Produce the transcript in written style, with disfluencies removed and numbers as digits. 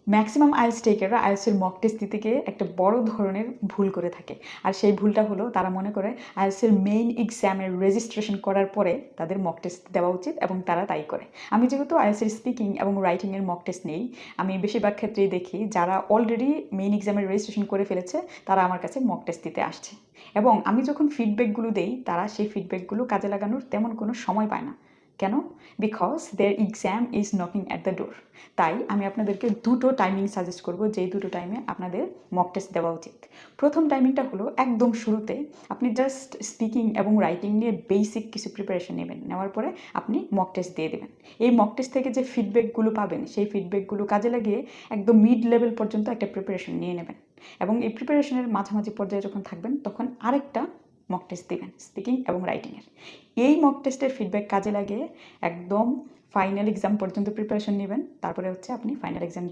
Maximum IELTS টেকাররা আইএলটিএসের mock test দিতে গিয়ে একটা বড় ধরনের ভুল করে থাকে। আর সেই ভুলটা হলো তারা মনে করে আইএলটিএসের মেইন এক্সামের রেজিস্ট্রেশন করার পরে তাদের মক টেস্ট দেওয়া উচিত, এবং তারা তাই করে। আমি যেহেতু আইএলটিএসের স্পিকিং এবং রাইটিংয়ের মক টেস্ট নেই, আমি বেশিরভাগ ক্ষেত্রেই দেখি যারা অলরেডি মেইন এক্সামের রেজিস্ট্রেশন করে ফেলেছে তারা আমার কাছে মক টেস্ট দিতে আসছে, এবং আমি যখন ফিডব্যাকগুলো দেই তারা সেই ফিডব্যাকগুলো কাজে লাগানোর তেমন কোনো সময় পায় না। কেন? Because there exam is knocking at the door. তাই আমি আপনাদেরকে দুটো টাইমিং সাজেস্ট করব, যেই দুটো টাইমে আপনাদের মক টেস্ট দেওয়া উচিত। প্রথম টাইমিংটা হলো একদম শুরুতে আপনি জাস্ট স্পিকিং এবং রাইটিং নিয়ে বেসিক কিছু প্রিপারেশন নেবেন, নেওয়ার পরে আপনি মক টেস্ট দিয়ে দেবেন। এই মক টেস্ট থেকে যে ফিডব্যাকগুলো পাবেন সেই ফিডব্যাকগুলো কাজে লাগিয়ে একদম মিড লেভেল পর্যন্ত একটা প্রিপারেশন নিয়ে নেবেন, এবং এই প্রিপারেশনের মাঝামাঝি পর্যায়ে যখন থাকবেন তখন আরেকটা মক টেস্ট দিবেন স্পিকিং এবং রাইটিংয়ের। এই মক টেস্টের ফিডব্যাক কাজে লাগিয়ে একদম ফাইনাল এক্সাম পর্যন্ত প্রিপারেশন নেবেন, তারপরে হচ্ছে আপনি ফাইনাল এক্সাম